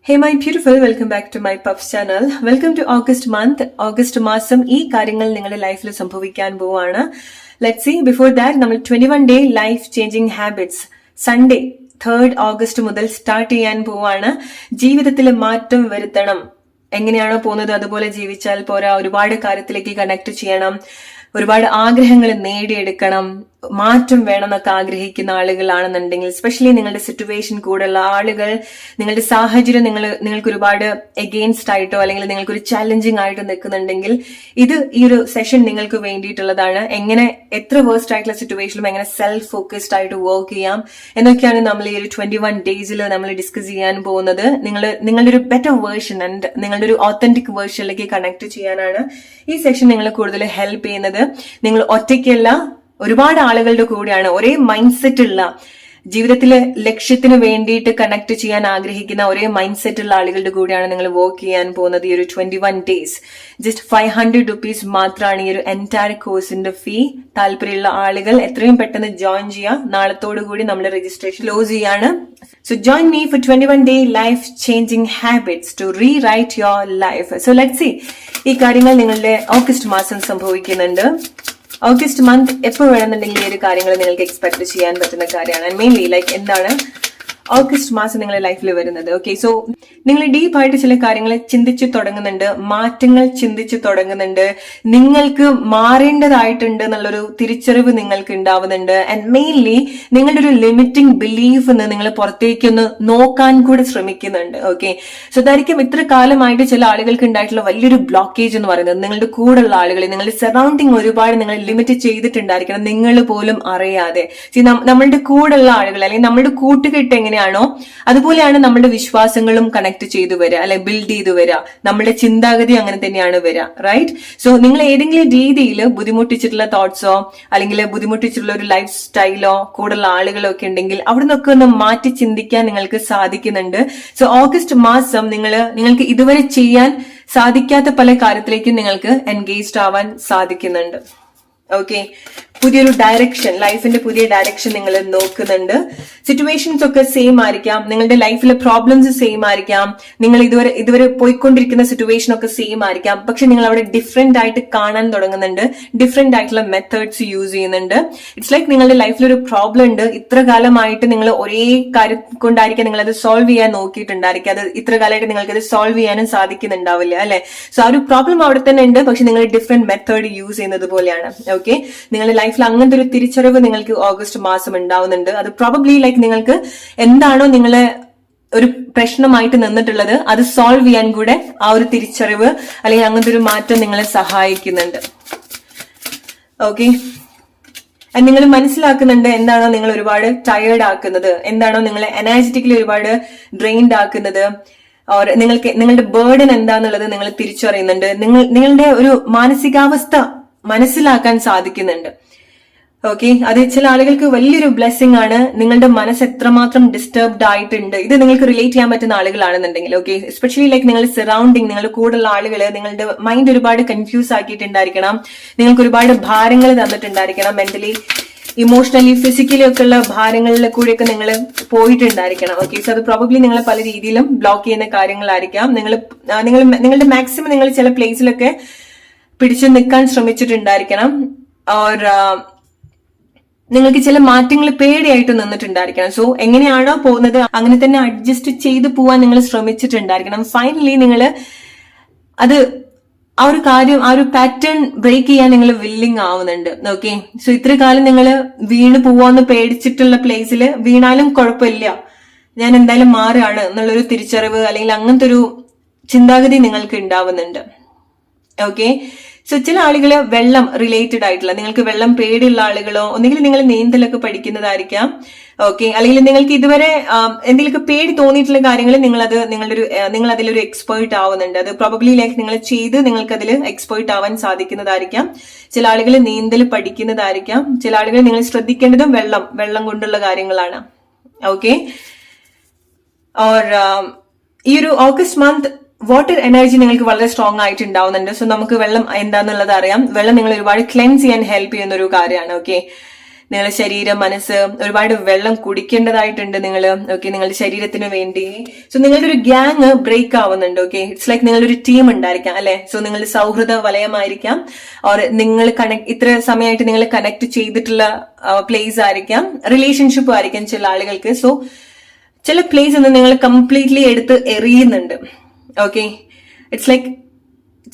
Hey my beautiful, welcome back to my Puffs channel. Welcome to August month. August മാസം ഈ കാര്യങ്ങൾ നിങ്ങളുടെ ലൈഫിൽ സംഭവിക്കാൻ പോവാണ്. Let's see, before that നമ്മൾ 21 day life changing habits Sunday 3rd August മുതൽ സ്റ്റാർട്ട് ചെയ്യാൻ പോവാണ്. ജീവിതത്തിൽ മാറ്റം വരുത്തണം. എങ്ങനെയാണോ പോകുന്നത് അതുപോലെ ജീവിച്ചാൽ പോരാ, ഒരുപാട് കാര്യത്തിലേക്ക് കണക്ട് ചെയ്യണം, ഒരുപാട് ആഗ്രഹങ്ങൾ നേടിയെടുക്കണം, മാറ്റം വേണമെന്നൊക്കെ ആഗ്രഹിക്കുന്ന ആളുകളാണെന്നുണ്ടെങ്കിൽ, എസ്പെഷ്യലി നിങ്ങളുടെ സിറ്റുവേഷൻ കൂടെയുള്ള ആളുകൾ, നിങ്ങളുടെ സാഹചര്യം നിങ്ങൾക്ക് ഒരുപാട് എഗെയിൻസ്റ്റ് ആയിട്ടോ അല്ലെങ്കിൽ നിങ്ങൾക്കൊരു ചാലഞ്ചിങ് ആയിട്ടോ നിൽക്കുന്നുണ്ടെങ്കിൽ ഈ ഒരു സെഷൻ നിങ്ങൾക്ക് വേണ്ടിയിട്ടുള്ളതാണ്. എങ്ങനെ എത്ര വേഴ്സ്റ്റ് ആയിട്ടുള്ള സിറ്റുവേഷനിലും എങ്ങനെ സെൽഫ് ഫോക്കസ്ഡ് ആയിട്ട് വർക്ക് ചെയ്യാം എന്നൊക്കെയാണ് നമ്മൾ ഈ ഒരു 21 ഡേയ്സിൽ നമ്മൾ ഡിസ്കസ് ചെയ്യാൻ പോകുന്നത്. നിങ്ങളുടെ ഒരു ബെറ്റർ വേർഷൻ ആൻഡ് നിങ്ങളുടെ ഒരു ഓത്തന്റിക് വേർഷനിലേക്ക് കണക്ട് ചെയ്യാനാണ് ഈ സെഷൻ നിങ്ങളെ കൂടുതൽ ഹെൽപ്പ് ചെയ്യുന്നത്. നിങ്ങൾ ഒറ്റയ്ക്കല്ല, ഒരുപാട് ആളുകളുടെ കൂടെയാണ്, ഒരേ മൈൻഡ് സെറ്റ് ഉള്ള, ജീവിതത്തിലെ ലക്ഷ്യത്തിന് വേണ്ടിയിട്ട് കണക്ട് ചെയ്യാൻ ആഗ്രഹിക്കുന്ന ഒരേ മൈൻഡ് സെറ്റ് ഉള്ള ആളുകളുടെ കൂടെയാണ് നിങ്ങൾ വർക്ക് ചെയ്യാൻ പോകുന്നത്. ഈ ഒരു 21 ഡേയ്സ് ജസ്റ്റ് 500 rupees മാത്രമാണ് ഈ ഒരു എൻറ്റയർ കോഴ്സിന്റെ ഫീ. താല്പര്യമുള്ള ആളുകൾ എത്രയും പെട്ടെന്ന് ജോയിൻ ചെയ്യാം. നാളത്തോടു കൂടി നമ്മുടെ രജിസ്ട്രേഷൻ ക്ലോസ് ചെയ്യാണ്. So join me for 21 day life changing habits to rewrite your life. So let's see, ഈ കാര്യങ്ങൾ നിങ്ങളുടെ ഓഗസ്റ്റ് മാസം സംഭവിക്കുന്നുണ്ട്. ഓഗസ്റ്റ് മന്ത് എപ്പോൾ വേണമെന്നുണ്ടെങ്കിൽ ഈ ഒരു കാര്യങ്ങൾ നിങ്ങൾക്ക് എക്സ്പെക്ട് ചെയ്യാൻ പറ്റുന്ന കാര്യമാണ്. ആൻഡ് മെയിൻലി എന്താണ് ഓഗസ്റ്റ് മാസം നിങ്ങളുടെ ലൈഫിൽ വരുന്നത്. ഓക്കെ, സോ നിങ്ങൾ ഡീപ്പായിട്ട് ചില കാര്യങ്ങൾ ചിന്തിച്ചു തുടങ്ങുന്നുണ്ട്, മാറ്റങ്ങൾ ചിന്തിച്ചു തുടങ്ങുന്നുണ്ട്, നിങ്ങൾക്ക് മാറേണ്ടതായിട്ടുണ്ട് എന്നുള്ളൊരു തിരിച്ചറിവ് നിങ്ങൾക്ക് ഉണ്ടാവുന്നുണ്ട്. ആൻഡ് മെയിൻലി നിങ്ങളുടെ ഒരു ലിമിറ്റിംഗ് ബിലീഫ് നിങ്ങൾ പുറത്തേക്കൊന്ന് നോക്കാൻ കൂടെ ശ്രമിക്കുന്നുണ്ട്. ഓക്കെ, സോ അതായിരിക്കും ഇത്ര കാലമായിട്ട് ചില ആളുകൾക്ക് ഉണ്ടായിട്ടുള്ള വലിയൊരു ബ്ലോക്കേജ് എന്ന് പറയുന്നത്. നിങ്ങളുടെ കൂടെയുള്ള ആളുകളെ, നിങ്ങളുടെ സറൗണ്ടിങ് ഒരുപാട് നിങ്ങൾ ലിമിറ്റ് ചെയ്തിട്ടുണ്ടായിരിക്കണം, നിങ്ങൾ പോലും അറിയാതെ. നമ്മളുടെ കൂടെയുള്ള ആളുകൾ അല്ലെങ്കിൽ നമ്മുടെ കൂട്ടുകെട്ട് എങ്ങനെയാണോ അതുപോലെയാണ് നമ്മുടെ വിശ്വാസങ്ങളും കണക്ട് ചെയ്തു വരിക, അല്ലെ ബിൽഡ് ചെയ്തു വരിക. നമ്മുടെ ചിന്താഗതി അങ്ങനെ തന്നെയാണ് വരിക, റൈറ്റ്? സോ നിങ്ങൾ ഏതെങ്കിലും രീതിയിൽ ബുദ്ധിമുട്ടിച്ചിട്ടുള്ള തോട്ട്സോ അല്ലെങ്കിൽ ബുദ്ധിമുട്ടിച്ചിട്ടുള്ള ഒരു ലൈഫ് സ്റ്റൈലോ കൂടുള്ള ആളുകളോ ഒക്കെ ഉണ്ടെങ്കിൽ അവിടെ നിന്നൊക്കെ ഒന്ന് മാറ്റി ചിന്തിക്കാൻ നിങ്ങൾക്ക് സാധിക്കുന്നുണ്ട്. സോ ഓഗസ്റ്റ് മാസം നിങ്ങൾക്ക് ഇതുവരെ ചെയ്യാൻ സാധിക്കാത്ത പല കാര്യത്തിലേക്കും നിങ്ങൾക്ക് എൻഗേജ്ഡ് ആവാൻ സാധിക്കുന്നുണ്ട്. ഓക്കെ, പുതിയൊരു ഡയറക്ഷൻ, ലൈഫിന്റെ പുതിയ ഡയറക്ഷൻ നിങ്ങൾ നോക്കുന്നുണ്ട്. സിറ്റുവേഷൻസ് ഒക്കെ സെയിം ആയിരിക്കാം, നിങ്ങളുടെ ലൈഫിലെ പ്രോബ്ലംസ് സെയിം ആയിരിക്കാം, നിങ്ങൾ ഇതുവരെ പോയിക്കൊണ്ടിരിക്കുന്ന സിറ്റുവേഷൻ ഒക്കെ സെയിം ആയിരിക്കാം. പക്ഷെ നിങ്ങൾ അവിടെ ഡിഫറെന്റ് ആയിട്ട് കാണാൻ തുടങ്ങുന്നുണ്ട്, ഡിഫറെന്റ് ആയിട്ടുള്ള മെത്തേഡ്സ് യൂസ് ചെയ്യുന്നുണ്ട്. ഇറ്റ്സ് ലൈക്ക് നിങ്ങളുടെ ലൈഫിൽ ഒരു പ്രോബ്ലം ഉണ്ട്, ഇത്ര കാലമായിട്ട് നിങ്ങൾ ഒരേ കാര്യം കൊണ്ടായിരിക്കാം നിങ്ങൾ അത് സോൾവ് ചെയ്യാൻ നോക്കിയിട്ടുണ്ടായിരിക്കും. അത് ഇത്ര കാലമായിട്ട് നിങ്ങൾക്ക് അത് സോൾവ് ചെയ്യാനും സാധിക്കുന്നുണ്ടാവില്ല, അല്ലെ? സോ ആ ഒരു പ്രോബ്ലം അവിടെ തന്നെ ഉണ്ട്, പക്ഷെ നിങ്ങൾ ഡിഫറെന്റ് മെത്തേഡ് യൂസ് ചെയ്യുന്നത് പോലെയാണ്. ഓക്കെ, നിങ്ങളുടെ ലൈഫിൽ അങ്ങനത്തെ ഒരു തിരിച്ചറിവ് നിങ്ങൾക്ക് ഓഗസ്റ്റ് മാസം ഉണ്ടാവുന്നുണ്ട്. അത് പ്രോബബ്ലി നിങ്ങൾക്ക് എന്താണോ നിങ്ങളെ ഒരു പ്രശ്നമായിട്ട് നിന്നിട്ടുള്ളത് അത് സോൾവ് ചെയ്യാൻ കൂടെ ആ ഒരു തിരിച്ചറിവ് അല്ലെങ്കിൽ അങ്ങനത്തെ ഒരു മാറ്റം നിങ്ങളെ സഹായിക്കുന്നുണ്ട്. ഓക്കെ, നിങ്ങൾ മനസ്സിലാക്കുന്നുണ്ട് എന്താണോ നിങ്ങൾ ഒരുപാട് ടയേർഡ് ആക്കുന്നത്, എന്താണോ നിങ്ങളെ എനർജറ്റിക്കലി ഒരുപാട് ഡ്രെയിൻഡ് ആക്കുന്നത്, നിങ്ങളുടെ ബേർഡൻ എന്താന്നുള്ളത് നിങ്ങൾ തിരിച്ചറിയുന്നുണ്ട്. നിങ്ങളുടെ ഒരു മാനസികാവസ്ഥ മനസ്സിലാക്കാൻ സാധിക്കുന്നുണ്ട്. ഓക്കെ, അത് ചില ആളുകൾക്ക് വലിയൊരു ബ്ലെസ്സിംഗ് ആണ്. നിങ്ങളുടെ മനസ്സ് എത്രമാത്രം ഡിസ്റ്റർബ്ഡ് ആയിട്ടുണ്ട്, ഇത് നിങ്ങൾക്ക് റിലേറ്റ് ചെയ്യാൻ പറ്റുന്ന ആളുകളാണെന്നുണ്ടെങ്കിൽ, ഓക്കെ, എസ്പെഷ്യലി നിങ്ങളുടെ സറൗണ്ടിങ്, നിങ്ങളുടെ കൂടെയുള്ള ആളുകള് നിങ്ങളുടെ മൈൻഡ് ഒരുപാട് കൺഫ്യൂസ് ആക്കിയിട്ടുണ്ടായിരിക്കണം, നിങ്ങൾക്ക് ഒരുപാട് ഭാരങ്ങൾ തന്നിട്ടുണ്ടായിരിക്കണം, മെന്റലി, ഇമോഷണലി, ഫിസിക്കലി ഒക്കെ ഉള്ള ഭാരങ്ങളിലെ കൂടെയൊക്കെ നിങ്ങൾ പോയിട്ടുണ്ടായിരിക്കണം. ഓക്കെ, സോ അത് പ്രോബബ്ലി നിങ്ങളെ പല രീതിയിലും ബ്ലോക്ക് ചെയ്യുന്ന കാര്യങ്ങളായിരിക്കാം. നിങ്ങളുടെ മാക്സിമം നിങ്ങൾ ചില പ്ലേസിലൊക്കെ പിടിച്ചു നിൽക്കാൻ ശ്രമിച്ചിട്ടുണ്ടായിരിക്കണം. ഓർ നിങ്ങൾക്ക് ചില മാറ്റങ്ങൾ പേടിയായിട്ട് നിന്നിട്ടുണ്ടായിരിക്കണം. സോ എങ്ങനെയാണോ പോകുന്നത് അങ്ങനെ തന്നെ അഡ്ജസ്റ്റ് ചെയ്തു പോവാൻ നിങ്ങൾ ശ്രമിച്ചിട്ടുണ്ടായിരിക്കണം. ഫൈനലി നിങ്ങൾ അത് ആ ഒരു പാറ്റേൺ ബ്രേക്ക് ചെയ്യാൻ നിങ്ങൾ വില്ലിങ് ആവുന്നുണ്ട്. ഓക്കെ, സോ ഇത്ര കാലം നിങ്ങൾ വീണ് പോവാന്ന് പേടിച്ചിട്ടുള്ള പ്ലേസിൽ വീണാലും കുഴപ്പമില്ല, ഞാൻ എന്തായാലും മാറുകയാണ് എന്നുള്ളൊരു തിരിച്ചറിവ് അല്ലെങ്കിൽ അങ്ങനത്തെ ഒരു ചിന്താഗതി നിങ്ങൾക്ക് ഉണ്ടാവുന്നുണ്ട്. ഓക്കെ, സോ ചില ആളുകള് വെള്ളം റിലേറ്റഡ് ആയിട്ടുള്ള, നിങ്ങൾക്ക് വെള്ളം പേടിയുള്ള ആളുകളോ, ഒന്നെങ്കിൽ നിങ്ങൾ നീന്തലൊക്കെ പഠിക്കുന്നതായിരിക്കാം. ഓക്കെ, അല്ലെങ്കിൽ നിങ്ങൾക്ക് ഇതുവരെ എന്തെങ്കിലുമൊക്കെ പേടി തോന്നിയിട്ടുള്ള കാര്യങ്ങൾ നിങ്ങൾ അതിലൊരു എക്സ്പേർട്ട് ആവുന്നുണ്ട്. അത് പ്രോബബ്ലി നിങ്ങൾ ചെയ്ത് നിങ്ങൾക്ക് അതിൽ എക്സ്പേർട്ട് ആവാൻ സാധിക്കുന്നതായിരിക്കാം. ചില ആളുകൾ നീന്തൽ പഠിക്കുന്നതായിരിക്കാം. ചില ആളുകൾ നിങ്ങൾ ശ്രദ്ധിക്കേണ്ടതും വെള്ളം കൊണ്ടുള്ള കാര്യങ്ങളാണ്. ഓക്കെ, ഓർ ഈ ഒരു ഓഗസ്റ്റ് മന്ത് വാട്ടർ എനർജി നിങ്ങൾക്ക് വളരെ സ്ട്രോങ് ആയിട്ട് ഉണ്ടാവുന്നുണ്ട്. സോ നമുക്ക് വെള്ളം എന്താന്നുള്ളത് അറിയാം. വെള്ളം നിങ്ങൾ ഒരുപാട് ക്ലെൻസ് ചെയ്യാൻ ഹെൽപ്പ് ചെയ്യുന്ന ഒരു കാര്യമാണ്. ഓക്കെ, നിങ്ങളുടെ ശരീരം, മനസ്സ്, ഒരുപാട് വെള്ളം കുടിക്കേണ്ടതായിട്ടുണ്ട് നിങ്ങൾ. ഓക്കെ, നിങ്ങളുടെ ശരീരത്തിന് വേണ്ടി. സോ നിങ്ങളുടെ ഒരു ഗ്യാങ് ബ്രേക്ക് ആവുന്നുണ്ട്. ഓക്കെ, ഇറ്റ്സ് ലൈക്ക് നിങ്ങളുടെ ഒരു ടീം ഉണ്ടായിരിക്കാം അല്ലെ. സോ നിങ്ങളുടെ സൗഹൃദ വലയമായിരിക്കാം, ഓർ നിങ്ങൾ ഇത്ര സമയമായിട്ട് നിങ്ങൾ കണക്ട് ചെയ്തിട്ടുള്ള പ്ലേസ് ആയിരിക്കാം, റിലേഷൻഷിപ്പ് ആയിരിക്കാം ചില ആളുകൾക്ക്. സോ ചില പ്ലേസ് ഒന്ന് നിങ്ങൾ കംപ്ലീറ്റ്ലി എടുത്ത് എറിയുന്നുണ്ട്. ഓക്കെ, ഇറ്റ്സ് ലൈക്ക്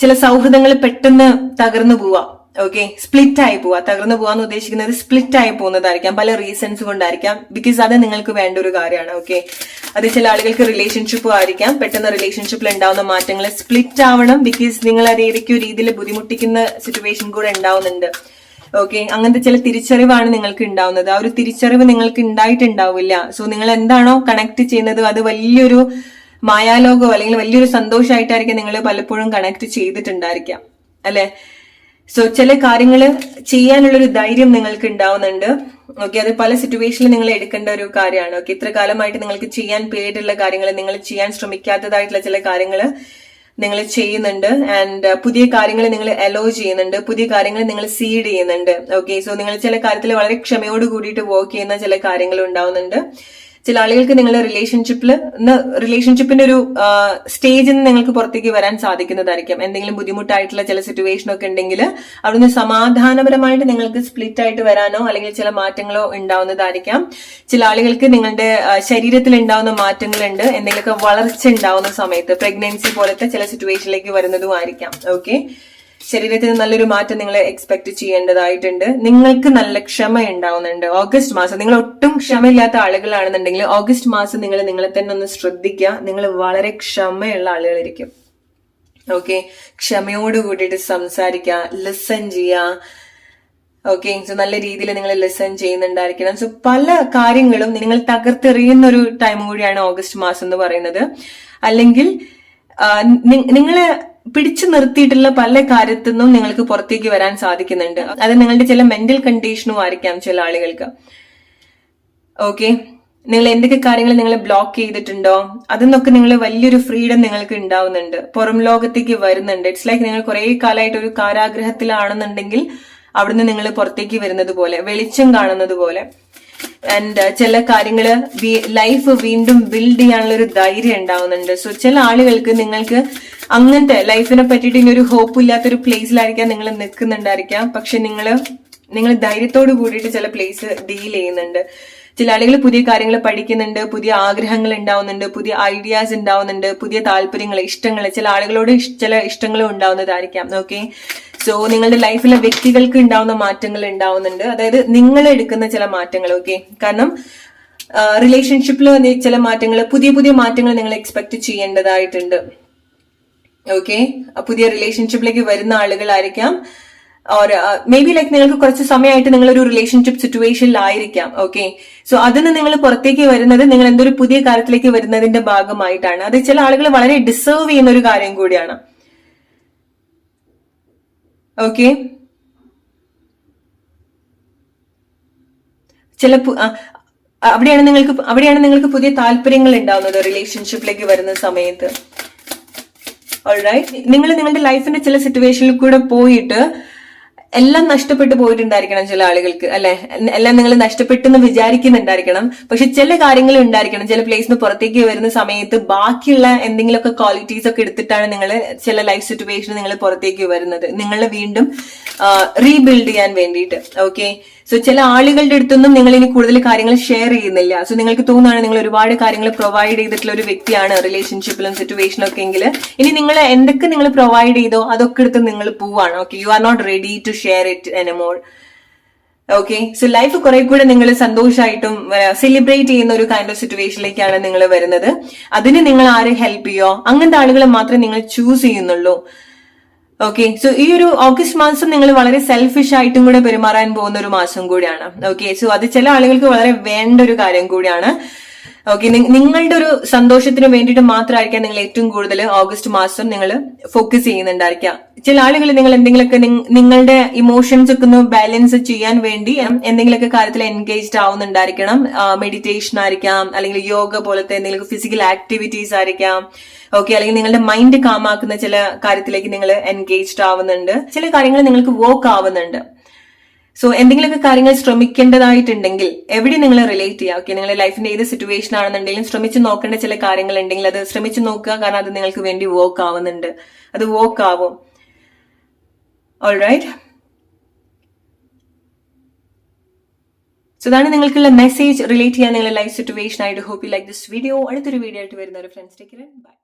ചില സൗഹൃദങ്ങൾ പെട്ടെന്ന് തകർന്നു പോവാ. ഓക്കെ, സ്പ്ലിറ്റ് ആയി പോവാ. തകർന്നു പോവാന്ന് ഉദ്ദേശിക്കുന്നത് സ്പ്ലിറ്റ് ആയി പോകുന്നതായിരിക്കാം, പല റീസൺസ് കൊണ്ടായിരിക്കാം. ബിക്കോസ് അത് നിങ്ങൾക്ക് വേണ്ട ഒരു കാര്യമാണ്. ഓക്കെ, അത് ചില ആളുകൾക്ക് റിലേഷൻഷിപ്പ് ആയിരിക്കാം. പെട്ടെന്ന് റിലേഷൻഷിപ്പിൽ ഉണ്ടാവുന്ന മാറ്റങ്ങൾ സ്പ്ലിറ്റ് ആവണം, ബിക്കോസ് നിങ്ങൾ അത് ഏതൊക്കെയോ രീതിയിൽ ബുദ്ധിമുട്ടിക്കുന്ന സിറ്റുവേഷൻ കൂടെ ഉണ്ടാവുന്നുണ്ട്. ഓക്കെ, അങ്ങനത്തെ ചില തിരിച്ചറിവാണ് നിങ്ങൾക്ക് ഉണ്ടാവുന്നത്. ആ ഒരു തിരിച്ചറിവ് നിങ്ങൾക്ക് ഉണ്ടായിട്ടുണ്ടാവില്ല. സോ നിങ്ങൾ എന്താണോ കണക്ട് ചെയ്യുന്നത് അത് വലിയൊരു മായാലോകോ അല്ലെങ്കിൽ വലിയൊരു സന്തോഷമായിട്ടായിരിക്കും നിങ്ങൾ പലപ്പോഴും കണക്ട് ചെയ്തിട്ടുണ്ടായിരിക്കാം അല്ലെ. സോ ചില കാര്യങ്ങൾ ചെയ്യാനുള്ളൊരു ധൈര്യം നിങ്ങൾക്ക് ഉണ്ടാവുന്നുണ്ട്. ഓക്കെ, അത് പല സിറ്റുവേഷനിൽ നിങ്ങൾ എടുക്കേണ്ട ഒരു കാര്യമാണ്. ഓക്കെ, ഇത്ര കാലമായിട്ട് നിങ്ങൾക്ക് ചെയ്യാൻ പേടിയുള്ള കാര്യങ്ങൾ, നിങ്ങൾ ചെയ്യാൻ ശ്രമിക്കാത്തതായിട്ടുള്ള ചില കാര്യങ്ങൾ നിങ്ങൾ ചെയ്യുന്നുണ്ട്. ആൻഡ് പുതിയ കാര്യങ്ങൾ നിങ്ങൾ അലോ ചെയ്യുന്നുണ്ട്, പുതിയ കാര്യങ്ങൾ നിങ്ങൾ സീഡ് ചെയ്യുന്നുണ്ട്. ഓക്കെ, സോ നിങ്ങൾ ചില കാര്യത്തിൽ വളരെ ക്ഷമയോട് കൂടിയിട്ട് വർക്ക് ചെയ്യുന്ന ചില കാര്യങ്ങൾ ഉണ്ടാവുന്നുണ്ട്. ചില ആളുകൾക്ക് നിങ്ങളുടെ റിലേഷൻഷിപ്പിന്റെ ഒരു സ്റ്റേജിൽ നിന്ന് നിങ്ങൾക്ക് പുറത്തേക്ക് വരാൻ സാധിക്കുന്നതായിരിക്കും. എന്തെങ്കിലും ബുദ്ധിമുട്ടായിട്ടുള്ള ചില സിറ്റുവേഷൻ ഒക്കെ ഉണ്ടെങ്കിൽ അവിടുന്ന് സമാധാനപരമായിട്ട് നിങ്ങൾക്ക് സ്പ്ലിറ്റ് ആയിട്ട് വരാനോ അല്ലെങ്കിൽ ചില മാറ്റങ്ങളോ ഉണ്ടാവുന്നതായിരിക്കാം. ചില ആളുകൾക്ക് നിങ്ങളുടെ ശരീരത്തിൽ ഉണ്ടാവുന്ന മാറ്റങ്ങളുണ്ട്, എന്തെങ്കിലുമൊക്കെ വളർച്ച ഉണ്ടാവുന്ന സമയത്ത്, പ്രഗ്നൻസി പോലത്തെ ചില സിറ്റുവേഷനിലേക്ക് വരുന്നതുമായിരിക്കാം. ഓക്കെ, ശരീരത്തിന് നല്ലൊരു മാറ്റം നിങ്ങൾ എക്സ്പെക്ട് ചെയ്യേണ്ടതായിട്ടുണ്ട്. നിങ്ങൾക്ക് നല്ല ക്ഷമ ഉണ്ടാവുന്നുണ്ട്. ഓഗസ്റ്റ് മാസം നിങ്ങൾ ഒട്ടും ക്ഷമയില്ലാത്ത ആളുകളാണെന്നുണ്ടെങ്കിൽ ഓഗസ്റ്റ് മാസം നിങ്ങൾ നിങ്ങളെ തന്നെ ഒന്ന് ശ്രദ്ധിക്കുക. നിങ്ങൾ വളരെ ക്ഷമയുള്ള ആളുകളായിരിക്കും. ഓക്കെ, ക്ഷമയോട് കൂടിയിട്ട് സംസാരിക്കുക, ലിസൺ ചെയ്യുക. ഓക്കെ, സോ നല്ല രീതിയിൽ നിങ്ങൾ ലിസൺ ചെയ്യുന്നുണ്ടായിരിക്കണം. സോ പല കാര്യങ്ങളും നിങ്ങൾ തകർത്തെറിയുന്ന ഒരു ടൈം കൂടിയാണ് ഓഗസ്റ്റ് മാസം എന്ന് പറയുന്നത്. അല്ലെങ്കിൽ നിങ്ങളെ പിടിച്ചു നിർത്തിയിട്ടുള്ള പല കാര്യത്തിൽ നിന്നും നിങ്ങൾക്ക് പുറത്തേക്ക് വരാൻ സാധിക്കുന്നുണ്ട്. അത് നിങ്ങളുടെ ചില മെന്റൽ കണ്ടീഷനും ആയിരിക്കാം ചില ആളുകൾക്ക്. ഓക്കെ, നിങ്ങൾ എന്തൊക്കെ കാര്യങ്ങൾ നിങ്ങൾ ബ്ലോക്ക് ചെയ്തിട്ടുണ്ടോ അതിന്നൊക്കെ നിങ്ങൾ വലിയൊരു ഫ്രീഡം നിങ്ങൾക്ക് ഉണ്ടാവുന്നുണ്ട്, പുറം ലോകത്തേക്ക് വരുന്നുണ്ട്. ഇറ്റ്സ് ലൈക്ക് നിങ്ങൾ കുറെ കാലമായിട്ട് ഒരു കാരാഗ്രഹത്തിലാണെന്നുണ്ടെങ്കിൽ അവിടുന്ന് നിങ്ങൾ പുറത്തേക്ക് വരുന്നത് പോലെ, വെളിച്ചം കാണുന്നത് പോലെ. ആൻഡ് ചില കാര്യങ്ങള് ലൈഫ് വീണ്ടും ബിൽഡ് ചെയ്യാനുള്ള ഒരു ധൈര്യം ഉണ്ടാവുന്നുണ്ട്. സോ ചില ആളുകൾക്ക് നിങ്ങൾക്ക് അങ്ങനത്തെ ലൈഫിനെ പറ്റിയിട്ട് ഇനി ഒരു ഹോപ്പ് ഇല്ലാത്തൊരു പ്ലേസിലായിരിക്കാം നിങ്ങൾ നിൽക്കുന്നുണ്ടായിരിക്കാം. പക്ഷെ നിങ്ങൾ ധൈര്യത്തോട് കൂടിയിട്ട് ചില പ്ലേസ് ഡീൽ ചെയ്യുന്നുണ്ട്. ചില ആളുകൾ പുതിയ കാര്യങ്ങൾ പഠിക്കുന്നുണ്ട്, പുതിയ ആഗ്രഹങ്ങൾ ഉണ്ടാവുന്നുണ്ട്, പുതിയ ഐഡിയാസ് ഉണ്ടാവുന്നുണ്ട്, പുതിയ താല്പര്യങ്ങൾ, ഇഷ്ടങ്ങൾ, ചില ആളുകളോട് ചില ഇഷ്ടങ്ങളും ഉണ്ടാവുന്നതായിരിക്കാം. ഓക്കെ, സോ നിങ്ങളുടെ ലൈഫിലെ വ്യക്തികൾക്ക് ഉണ്ടാവുന്ന മാറ്റങ്ങൾ ഉണ്ടാവുന്നുണ്ട്, അതായത് നിങ്ങൾ എടുക്കുന്ന ചില മാറ്റങ്ങൾ. ഓക്കെ, കാരണം റിലേഷൻഷിപ്പിൽ ചില മാറ്റങ്ങൾ, പുതിയ പുതിയ മാറ്റങ്ങൾ നിങ്ങൾ എക്സ്പെക്ട് ചെയ്യേണ്ടതായിട്ടുണ്ട്. ഓക്കെ, പുതിയ റിലേഷൻഷിപ്പിലേക്ക് വരുന്ന ആളുകളായിരിക്കാം, ഓർ മേ ബി ലൈക്ക് നിങ്ങൾക്ക് കുറച്ച് സമയമായിട്ട് നിങ്ങൾ ഒരു റിലേഷൻഷിപ്പ് സിറ്റുവേഷനിലായിരിക്കാം. ഓക്കെ, സോ അതിന് നിങ്ങൾ പുറത്തേക്ക് വരുന്നത് നിങ്ങൾ എന്തൊരു പുതിയ കാര്യത്തിലേക്ക് വരുന്നതിന്റെ ഭാഗമായിട്ടാണ്. അത് ചില ആളുകൾ വളരെ ഡിസേർവ് ചെയ്യുന്ന ഒരു കാര്യം കൂടിയാണ്. ഓക്കെ, ചില അവിടെയാണ് നിങ്ങൾക്ക് പുതിയ താല്പര്യങ്ങൾ ഉണ്ടാവുന്നത് റിലേഷൻഷിപ്പിലേക്ക് വരുന്ന സമയത്ത്. ഓൾറൈറ്റ്, നിങ്ങൾ നിങ്ങളുടെ ലൈഫിന്റെ ചില സിറ്റുവേഷനിൽ കൂടെ പോയിട്ട് എല്ലാം നഷ്ടപ്പെട്ടു പോയിട്ടുണ്ടായിരിക്കണം ചില ആളുകൾക്ക്, അല്ലെ. എല്ലാം നിങ്ങൾ നഷ്ടപ്പെട്ടെന്ന് വിചാരിക്കുന്നുണ്ടായിരിക്കണം. പക്ഷെ ചില കാര്യങ്ങൾ ഉണ്ടായിരിക്കണം. ചില പ്ലേസിന് പുറത്തേക്ക് വരുന്ന സമയത്ത് ബാക്കിയുള്ള എന്തെങ്കിലുമൊക്കെ ക്വാളിറ്റീസ് ഒക്കെ എടുത്തിട്ടാണ് നിങ്ങൾ ചില ലൈഫ് സിറ്റുവേഷൻ നിങ്ങൾ പുറത്തേക്ക് വരുന്നത്, നിങ്ങളെ വീണ്ടും റീബിൽഡ് ചെയ്യാൻ വേണ്ടിയിട്ട്. ഓക്കെ, സോ ചില ആളുകളുടെ അടുത്തൊന്നും നിങ്ങൾ ഇനി കൂടുതൽ കാര്യങ്ങൾ ഷെയർ ചെയ്യുന്നില്ല. സോ നിങ്ങൾക്ക് തോന്നുകയാണ് നിങ്ങൾ ഒരുപാട് കാര്യങ്ങൾ പ്രൊവൈഡ് ചെയ്തിട്ടുള്ള ഒരു വ്യക്തിയാണ് റിലേഷൻഷിപ്പിലും സിറ്റുവേഷനും ഒക്കെ എങ്കിൽ ഇനി നിങ്ങൾ എന്തൊക്കെ നിങ്ങൾ പ്രൊവൈഡ് ചെയ്തോ അതൊക്കെ എടുത്ത് നിങ്ങൾ പോവാണ്. Okay, you are not ready to share it anymore. Okay, so life കുറെ കൂടെ നിങ്ങൾ സന്തോഷമായിട്ടും സെലിബ്രേറ്റ് ചെയ്യുന്ന ഒരു കൈൻഡ് ഓഫ് സിറ്റുവേഷനിലേക്കാണ് നിങ്ങൾ വരുന്നത്. അതിന് നിങ്ങൾ ആരെ ഹെൽപ്പ് ചെയ്യോ അങ്ങനത്തെ ആളുകളെ മാത്രമേ നിങ്ങൾ ചൂസ് ചെയ്യുന്നുള്ളൂ. ഓക്കെ, സോ ഈ ഒരു ഓഗസ്റ്റ് മാസം നിങ്ങൾ വളരെ സെൽഫിഷ് ആയിട്ടും കൂടെ പെരുമാറാൻ പോകുന്ന ഒരു മാസം കൂടിയാണ്. ഓക്കെ, സോ അത് ചില ആളുകൾക്ക് വളരെ വേണ്ട ഒരു കാര്യം കൂടിയാണ്. ഓക്കെ, നിങ്ങളുടെ ഒരു സന്തോഷത്തിന് വേണ്ടിയിട്ട് മാത്രമായിരിക്കാം നിങ്ങൾ ഏറ്റവും കൂടുതൽ ഓഗസ്റ്റ് മാസം നിങ്ങൾ ഫോക്കസ് ചെയ്യുന്നുണ്ടായിരിക്കാം. ചില ആളുകൾ നിങ്ങൾ എന്തെങ്കിലുമൊക്കെ നിങ്ങളുടെ ഇമോഷൻസ് ഒക്കെ ഒന്ന് ബാലൻസ് ചെയ്യാൻ വേണ്ടി എന്തെങ്കിലുമൊക്കെ കാര്യത്തിൽ എൻഗേജ്ഡ് ആവുന്നുണ്ടായിരിക്കണം. മെഡിറ്റേഷൻ ആയിരിക്കാം, അല്ലെങ്കിൽ യോഗ പോലത്തെ എന്തെങ്കിലും ഫിസിക്കൽ ആക്ടിവിറ്റീസ് ആയിരിക്കാം. ഓക്കെ, അല്ലെങ്കിൽ നിങ്ങളുടെ മൈൻഡ് കാമാക്കുന്ന ചില കാര്യത്തിലേക്ക് നിങ്ങൾ എൻഗേജ്ഡ് ആവുന്നുണ്ട്. ചില കാര്യങ്ങൾ നിങ്ങൾക്ക് വർക്ക് ആവുന്നുണ്ട്. സോ എന്തെങ്കിലുമൊക്കെ കാര്യങ്ങൾ ശ്രമിക്കേണ്ടതായിട്ടുണ്ടെങ്കിൽ എവിടെ നിങ്ങൾ റിലേറ്റ് ചെയ്യുക. ഓക്കെ, നിങ്ങളുടെ ലൈഫിന്റെ ഏത് സിറ്റുവേഷൻ ആണെന്നുണ്ടെങ്കിലും ശ്രമിച്ചു നോക്കേണ്ട ചില കാര്യങ്ങൾ ഉണ്ടെങ്കിൽ അത് ശ്രമിച്ചു നോക്കുക. കാരണം അത് നിങ്ങൾക്ക് വേണ്ടി വർക്ക് ആവുന്നുണ്ട്, അത് വർക്ക് ആവും. ഓൾറൈറ്റ്, സോ ഇതാണ് നിങ്ങൾക്കുള്ള മെസ്സേജ് റിലേറ്റ് ചെയ്യാൻ നിങ്ങളുടെ ലൈഫ് സിറ്റുവേഷൻ ആയിട്ട്. Hope you like this video. അടുത്തൊരു വീഡിയോ ആയിട്ട് വരുന്ന ഒരു ഫ്രണ്ട്സ് ടേക്ക് കെയർ, ബൈ.